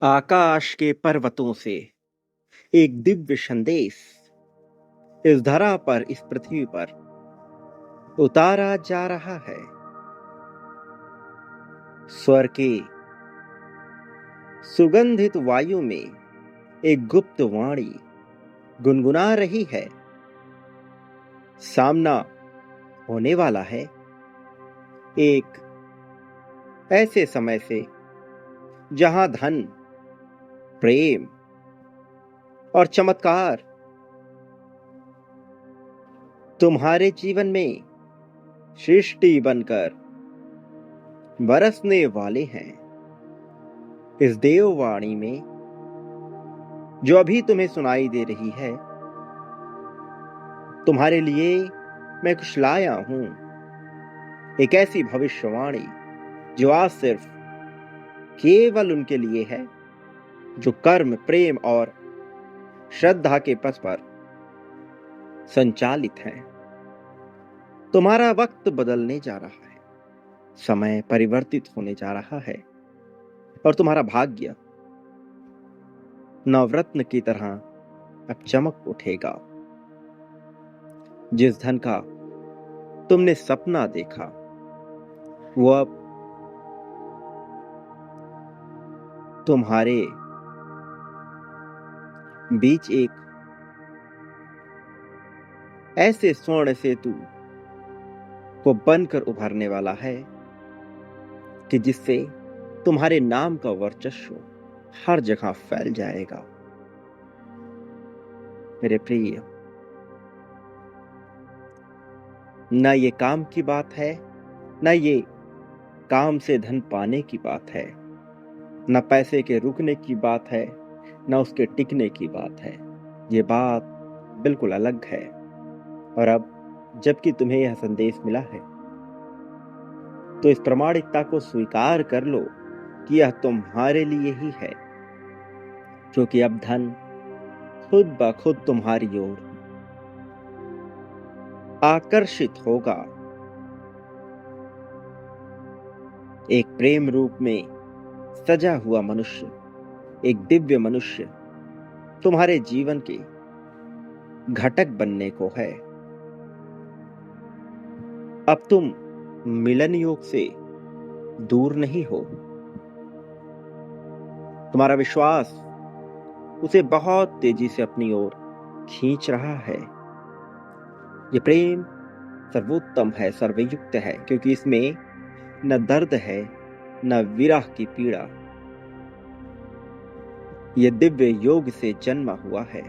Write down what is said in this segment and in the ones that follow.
आकाश के पर्वतों से एक दिव्य संदेश इस धरा पर, इस पृथ्वी पर उतारा जा रहा है। स्वर के सुगंधित वायु में एक गुप्त वाणी गुनगुना रही है। सामना होने वाला है एक ऐसे समय से जहां धन, प्रेम और चमत्कार तुम्हारे जीवन में सृष्टि बनकर बरसने वाले हैं। इस देववाणी में जो अभी तुम्हें सुनाई दे रही है, तुम्हारे लिए मैं कुछ लाया हूं। एक ऐसी भविष्यवाणी जो आज सिर्फ केवल उनके लिए है जो कर्म, प्रेम और श्रद्धा के पथ पर संचालित हैं। तुम्हारा वक्त बदलने जा रहा है, समय परिवर्तित होने जा रहा है और तुम्हारा भाग्य नवरत्न की तरह अब चमक उठेगा। जिस धन का तुमने सपना देखा वो अब तुम्हारे बीच एक ऐसे स्वर्ण सेतु को बनकर उभरने वाला है कि जिससे तुम्हारे नाम का वर्चस्व हर जगह फैल जाएगा। मेरे प्रिय, न ये काम की बात है, न ये काम से धन पाने की बात है, न पैसे के रुकने की बात है, न उसके टिकने की बात है। ये बात बिल्कुल अलग है। और अब जबकि तुम्हें यह संदेश मिला है तो इस प्रामाणिकता को स्वीकार कर लो कि यह तुम्हारे लिए ही है, क्योंकि अब धन खुद ब खुद तुम्हारी ओर आकर्षित होगा। एक प्रेम रूप में सजा हुआ मनुष्य, एक दिव्य मनुष्य तुम्हारे जीवन के घटक बनने को है। अब तुम मिलन योग से दूर नहीं हो। तुम्हारा विश्वास उसे बहुत तेजी से अपनी ओर खींच रहा है। ये प्रेम सर्वोत्तम है, सर्वयुक्त है, क्योंकि इसमें न दर्द है न विरह की पीड़ा। यह दिव्य योग से जन्मा हुआ है।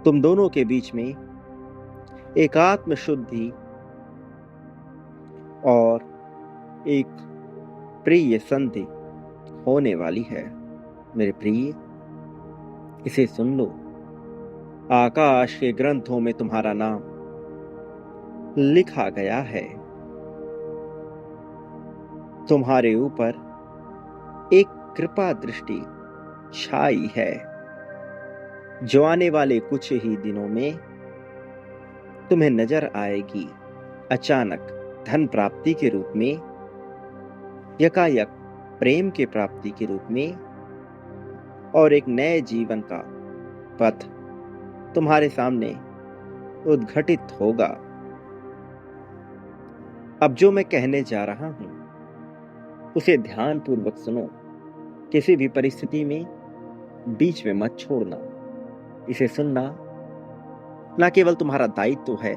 तुम दोनों के बीच में एक आत्म शुद्धि और एक प्रिय संधि होने वाली है। मेरे प्रिय, इसे सुन लो। आकाश के ग्रंथों में तुम्हारा नाम लिखा गया है। तुम्हारे ऊपर एक कृपा दृष्टि छाई है जो आने वाले कुछ ही दिनों में तुम्हें नजर आएगी। अचानक धन प्राप्ति के रूप में, यकायक प्रेम के प्राप्ति के रूप में, और एक नए जीवन का पथ तुम्हारे सामने उद्घटित होगा। अब जो मैं कहने जा रहा हूं उसे ध्यानपूर्वक सुनो। किसी भी परिस्थिति में बीच में मत छोड़ना। इसे सुनना न केवल तुम्हारा दायित्व है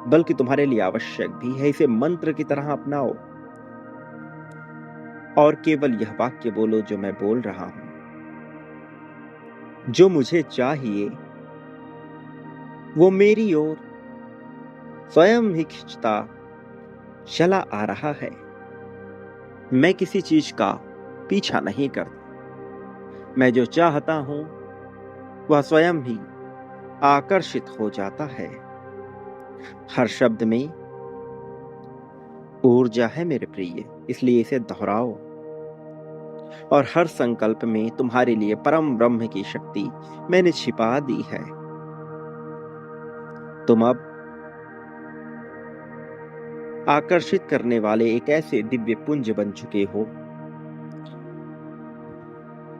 बल्कि तुम्हारे लिए आवश्यक भी है। इसे मंत्र की तरह अपनाओ और केवल यह वाक्य बोलो जो मैं बोल रहा हूं। जो मुझे चाहिए वो मेरी ओर स्वयं ही खिंचता चला आ रहा है। मैं किसी चीज का पीछा नहीं करता। मैं जो चाहता हूं वह स्वयं ही आकर्षित हो जाता है। हर शब्द में ऊर्जा है मेरे प्रिय, इसलिए इसे दोहराओ। और हर संकल्प में तुम्हारे लिए परम ब्रह्म की शक्ति मैंने छिपा दी है। तुम अब आकर्षित करने वाले एक ऐसे दिव्य पुंज बन चुके हो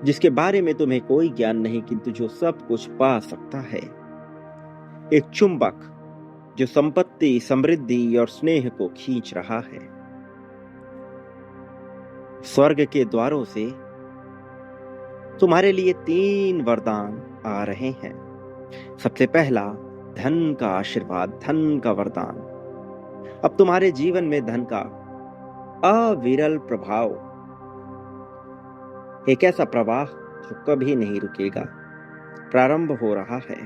जिसके बारे में तुम्हें कोई ज्ञान नहीं, किंतु जो सब कुछ पा सकता है। एक चुंबक जो संपत्ति, समृद्धि और स्नेह को खींच रहा है। स्वर्ग के द्वारों से तुम्हारे लिए 3 वरदान आ रहे हैं। सबसे पहला, धन का आशीर्वाद, धन का वरदान। अब तुम्हारे जीवन में धन का अविरल प्रभाव, एक ऐसा प्रवाह जो कभी नहीं रुकेगा, प्रारंभ हो रहा है।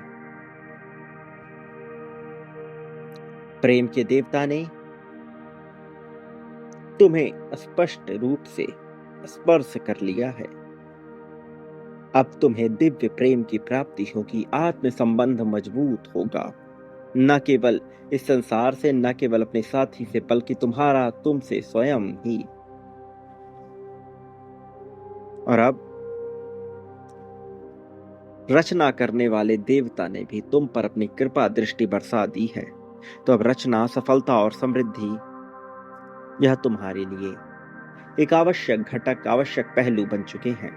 प्रेम के देवता ने तुम्हें स्पष्ट रूप से स्पर्श कर लिया है। अब तुम्हें दिव्य प्रेम की प्राप्ति होगी, आत्म संबंध मजबूत होगा, न केवल इस संसार से, न केवल अपने साथी से, बल्कि तुम्हारा तुमसे स्वयं ही। और अब रचना करने वाले देवता ने भी तुम पर अपनी कृपा दृष्टि बरसा दी है। तो अब रचना, सफलता और समृद्धि, यह तुम्हारे लिए एक आवश्यक घटक, आवश्यक पहलू बन चुके हैं।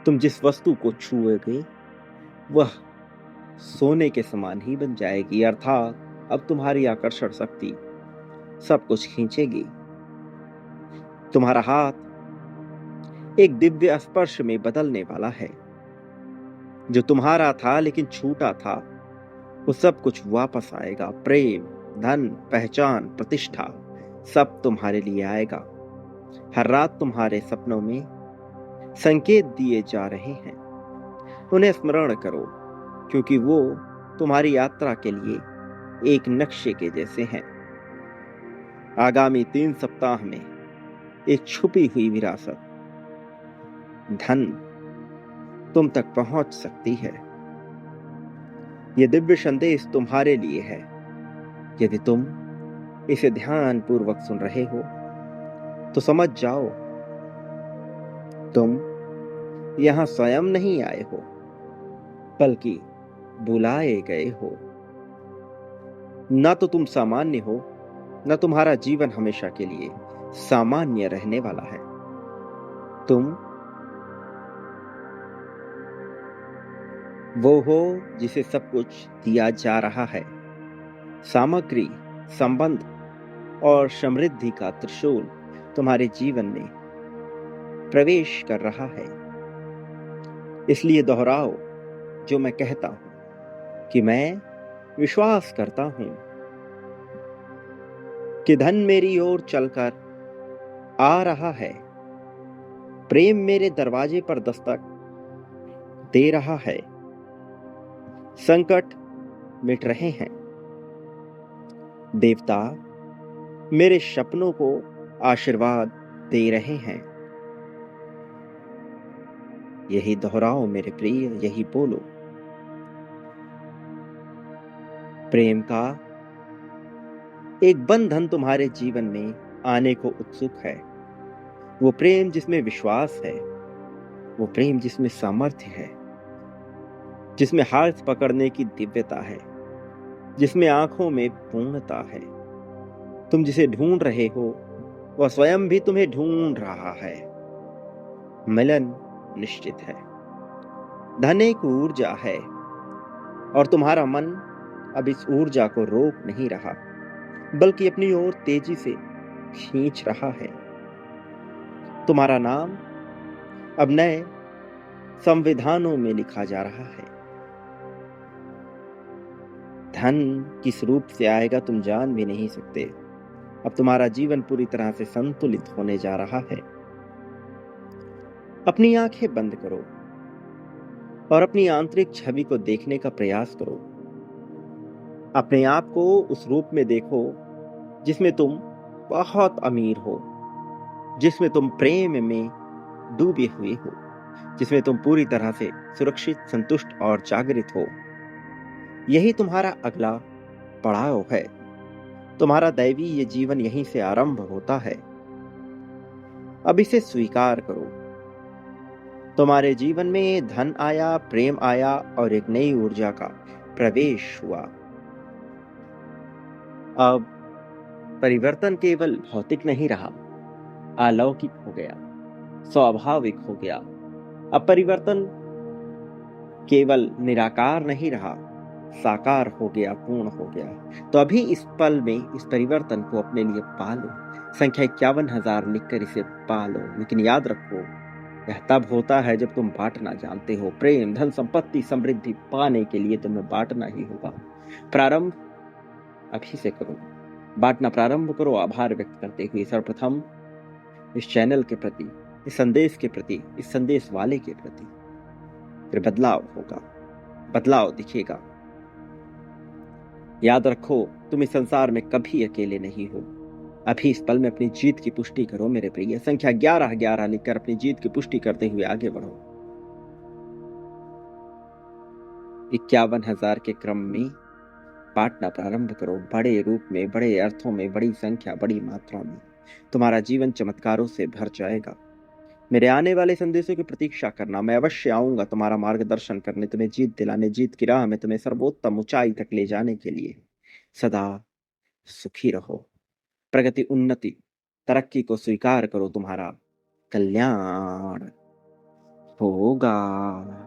तुम जिस वस्तु को छुओगे वह सोने के समान ही बन जाएगी, अर्थात अब तुम्हारी आकर्षण शक्ति सब कुछ खींचेगी। तुम्हारा हाथ एक दिव्य स्पर्श में बदलने वाला है। जो तुम्हारा था लेकिन छूटा था, वो सब कुछ वापस आएगा। प्रेम, धन, पहचान, प्रतिष्ठा, सब तुम्हारे लिए आएगा। हर रात तुम्हारे सपनों में संकेत दिए जा रहे हैं। उन्हें स्मरण करो, क्योंकि वो तुम्हारी यात्रा के लिए एक नक्शे के जैसे हैं। आगामी 3 सप्ताह में एक छुपी हुई विरासत, धन, तुम तक पहुंच सकती है। यह दिव्य संदेश तुम्हारे लिए है। यदि तुम इसे ध्यान पूर्वक सुन रहे हो तो समझ जाओ, तुम यहां स्वयं नहीं आए हो, बल्कि बुलाए गए हो। ना तो तुम सामान्य हो, न तुम्हारा जीवन हमेशा के लिए सामान्य रहने वाला है। तुम वो हो जिसे सब कुछ दिया जा रहा है। सामग्री, संबंध और समृद्धि का त्रिशूल तुम्हारे जीवन में प्रवेश कर रहा है। इसलिए दोहराओ जो मैं कहता हूं कि मैं विश्वास करता हूं कि धन मेरी ओर चलकर आ रहा है। प्रेम मेरे दरवाजे पर दस्तक दे रहा है। संकट मिट रहे हैं। देवता मेरे सपनों को आशीर्वाद दे रहे हैं। यही दोहराओ मेरे प्रिय, यही बोलो। प्रेम का एक बंधन तुम्हारे जीवन में आने को उत्सुक है। वो प्रेम जिसमें विश्वास है, वो प्रेम जिसमें सामर्थ्य है, जिसमें हाथ पकड़ने की दिव्यता है, जिसमें आंखों में पूर्णता है। तुम जिसे ढूंढ रहे हो वह स्वयं भी तुम्हें ढूंढ रहा है। मिलन निश्चित है। धन एक ऊर्जा है और तुम्हारा मन अब इस ऊर्जा को रोक नहीं रहा, बल्कि अपनी ओर तेजी से खींच रहा है। तुम्हारा नाम अब नए संविधानों में लिखा जा रहा है। धन किस रूप से आएगा तुम जान भी नहीं सकते। अब तुम्हारा जीवन पूरी तरह से संतुलित होने जा रहा है। अपनी आंखें बंद करो और अपनी आंतरिक छवि को देखने का प्रयास करो। अपने आप को उस रूप में देखो जिसमें तुम बहुत अमीर हो, जिसमें तुम प्रेम में डूबे हुए हो, जिसमें तुम पूरी तरह से सुरक्षित, संतुष्ट और जागृत हो। यही तुम्हारा अगला पड़ाव है। तुम्हारा दैवी ये जीवन यहीं से आरंभ होता है। अब इसे स्वीकार करो। तुम्हारे जीवन में धन आया, प्रेम आया और एक नई ऊर्जा का प्रवेश हुआ। अब परिवर्तन केवल भौतिक नहीं रहा, अलौकिक हो गया, स्वाभाविक हो गया। अब परिवर्तन केवल निराकार नहीं रहा, साकार हो गया, पूर्ण हो गया। तो अभी इस पल में इस परिवर्तन को अपने लिए पालो। संख्या 51,000 लिखकर इसे पालो। लेकिन याद रखो, यह तब होता है जब तुम बांटना जानते हो। प्रेम, धन, संपत्ति, समृद्धि पाने के लिए तुम्हें बांटना ही होगा। प्रारंभ अभी से करो, बांटना प्रारंभ करो, आभार व्यक्त करते हुए। सर्वप्रथम इस चैनल के प्रति, इस संदेश के प्रति, इस संदेश वाले के प्रति। फिर बदलाव होगा, बदलाव दिखेगा। याद रखो, तुम इस संसार में कभी अकेले नहीं हो। अभी इस पल में अपनी जीत की पुष्टि करो मेरे प्रिय। संख्या 11,11 लिखकर अपनी जीत की पुष्टि करते हुए आगे बढ़ो। 51,000 के क्रम में बांटना प्रारंभ करो, बड़े रूप में, बड़े अर्थों में, बड़ी संख्या, बड़ी मात्रा में। तुम्हारा जीवन चमत्कारों से भर जाएगा। मेरे आने वाले संदेशों की प्रतीक्षा करना। मैं अवश्य आऊंगा तुम्हारा मार्गदर्शन करने, तुम्हें जीत दिलाने, जीत की राह में तुम्हें सर्वोत्तम ऊंचाई तक ले जाने के लिए। सदा सुखी रहो। प्रगति, उन्नति, तरक्की को स्वीकार करो। तुम्हारा कल्याण होगा।